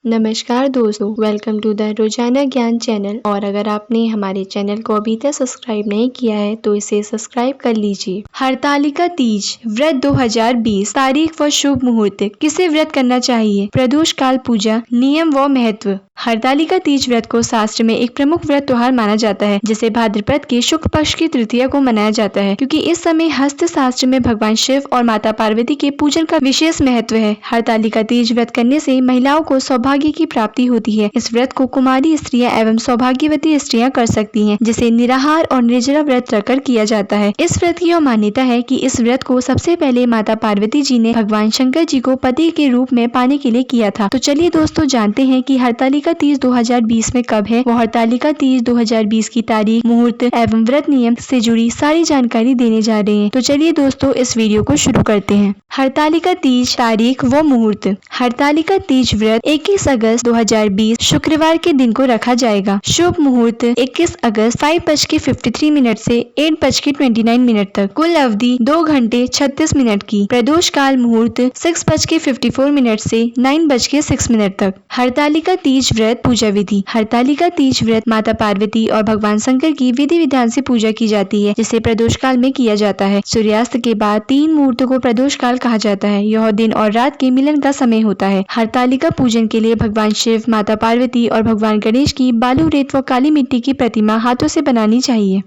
नमस्कार दोस्तों, welcome to the रोजाना ज्ञान चैनल। और अगर आपने हमारे चैनल को अभी तक सब्सक्राइब नहीं किया है तो इसे सब्सक्राइब कर लीजिए। हरतालिका तीज व्रत 2020 तारीख व शुभ मुहूर्त। किसे व्रत करना चाहिए? प्रदोष काल पूजा, नियम व महत्व। हरतालिका तीज व्रत को शास्त्र में एक प्रमुख व्रत त्योहार माना जाता है, जिसे भाद्रपद के शुक्ल पक्ष की तृतीया को मनाया जाता है, क्योंकि इस समय हस्त शास्त्र में भगवान शिव और माता पार्वती के पूजन का विशेष महत्व है। हरतालिका तीज व्रत करने से महिलाओं को सौभाग्य की प्राप्ति होती है। इस व्रत को कुमारी स्त्रियां एवं सौभाग्यवती स्त्रियां कर सकती हैं, जिसे निराहार और निर्जला व्रत रखकर किया जाता है। इस व्रत की यह मान्यता है कि इस व्रत को सबसे पहले माता पार्वती जी ने भगवान शंकर जी को पति के रूप में पाने के लिए किया था। तो चलिए दोस्तों, जानते हैं कि हरतालिका तीज 2020 में कब है। वो हरतालिका तीज 2020 की तारीख, मुहूर्त एवं व्रत नियम से जुड़ी सारी जानकारी देने जा रहे हैं। तो चलिए दोस्तों, इस वीडियो को शुरू करते हैं। हरतालिका तीज तारीख व मुहूर्त। हरतालिका तीज व्रत 21 अगस्त 2020 शुक्रवार के दिन को रखा जाएगा। शुभ मुहूर्त 21 अगस्त 5:53 से 8:29 तक। कुल अवधि 2 घंटे 36 मिनट की। प्रदोष काल मुहूर्त 6:54 से 9:06 तक। हरतालिका तीज व्रत पूजा विधि। हरतालिका तीज व्रत माता पार्वती और भगवान शंकर की विधि विधान से पूजा की जाती है, जिसे प्रदोष काल में किया जाता है। सूर्यास्त के बाद 3 मुहूर्त को प्रदोष काल कहा जाता है। यह दिन और रात के मिलन का समय होता है। हरतालिका पूजन के लिए भगवान शिव, माता पार्वती और भगवान गणेश की बालू, रेत व काली मिट्टी की प्रतिमा हाथों से बनानी चाहिए।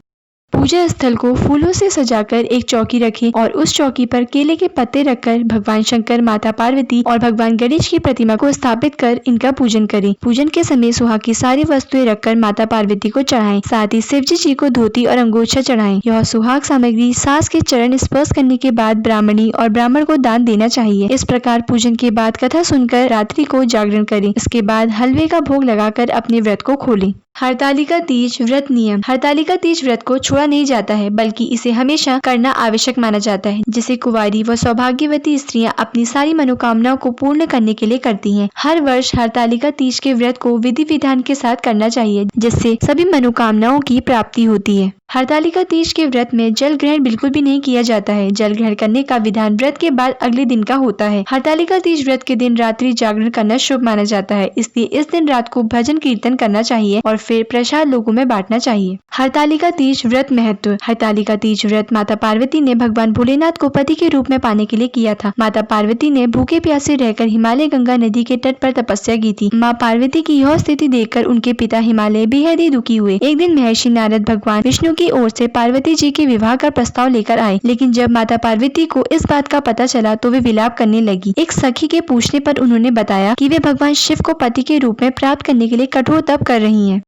पूजा स्थल को फूलों से सजाकर एक चौकी रखें और उस चौकी पर केले के पत्ते रखकर भगवान शंकर, माता पार्वती और भगवान गणेश की प्रतिमा को स्थापित कर इनका पूजन करें। पूजन के समय सुहाग की सारी वस्तुएं रखकर माता पार्वती को चढ़ाएं। साथ ही शिवजी जी को धोती और अंगोछा चढ़ाएं। यह सुहाग सामग्री सास के चरण स्पर्श करने के बाद ब्राह्मणी और ब्राह्मण को दान देना चाहिए। इस प्रकार पूजन के बाद कथा सुनकर रात्रि को जागरण करें। इसके बाद हलवे का भोग लगाकर अपने व्रत को खोलें। हरतालिका तीज व्रत नियम। हरतालिका तीज व्रत को छोड़ा नहीं जाता है, बल्कि इसे हमेशा करना आवश्यक माना जाता है, जिसे कुंवारी व सौभाग्यवती स्त्रियां अपनी सारी मनोकामनाओं को पूर्ण करने के लिए करती हैं। हर वर्ष हरतालिका तीज के व्रत को विधि विधान के साथ करना चाहिए, जिससे सभी मनोकामनाओं की प्राप्ति होती है। हरतालिका तीज के व्रत में जल ग्रहण बिल्कुल भी नहीं किया जाता है। जल ग्रहण करने का विधान व्रत के बाद अगले दिन का होता है। हरतालिका तीज व्रत के दिन रात्रि जागरण करना शुभ माना जाता है, इसलिए इस दिन रात को भजन कीर्तन करना चाहिए और फिर प्रसाद लोगों में बांटना चाहिए। हरतालिका तीज व्रत महत्व। हरतालिका तीज व्रत माता पार्वती ने भगवान भोलेनाथ को पति के रूप में पाने के लिए किया था। माता पार्वती ने भूखे प्यासे रहकर हिमालय गंगा नदी के तट पर तपस्या की थी। माँ पार्वती की यह स्थिति देखकर उनके पिता हिमालय बेहद ही दुखी हुए। एक दिन महर्षि नारद भगवान विष्णु की ओर से पार्वती जी के विवाह का प्रस्ताव लेकर आए, लेकिन जब माता पार्वती को इस बात का पता चला तो वे विलाप करने लगी। एक सखी के पूछने पर उन्होंने बताया कि वे भगवान शिव को पति के रूप में प्राप्त करने के लिए कठोर तप कर रही हैं।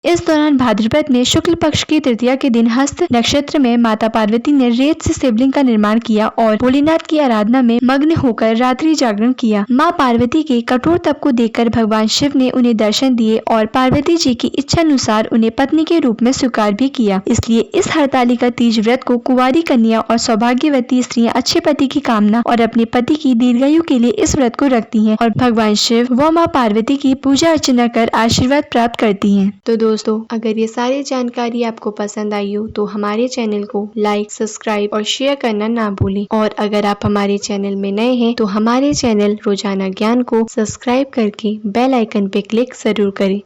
इस दौरान भाद्रपद में शुक्ल पक्ष की तृतीया के दिन हस्त नक्षत्र में माता पार्वती ने रेत से शिवलिंग का निर्माण किया और भोलेनाथ की आराधना में मग्न होकर रात्रि जागरण किया। माँ पार्वती के कठोर तप को देखकर भगवान शिव ने उन्हें दर्शन दिए और पार्वती जी की इच्छा अनुसार उन्हें पत्नी के रूप में स्वीकार भी किया। इसलिए इस हरतालिका तीज व्रत को कुंवारी कन्या और सौभाग्यवती स्त्रियां अच्छे पति की कामना और अपने पति की दीर्घायु के लिए इस व्रत को रखती हैं और भगवान शिव व माँ पार्वती की पूजा अर्चना कर आशीर्वाद प्राप्त करती हैं। तो दोस्तों, अगर ये सारी जानकारी आपको पसंद आई हो तो हमारे चैनल को लाइक, सब्सक्राइब और शेयर करना ना भूलें। और अगर आप हमारे चैनल में नए हैं तो हमारे चैनल रोजाना ज्ञान को सब्सक्राइब करके बेल आइकन पे क्लिक जरूर करें।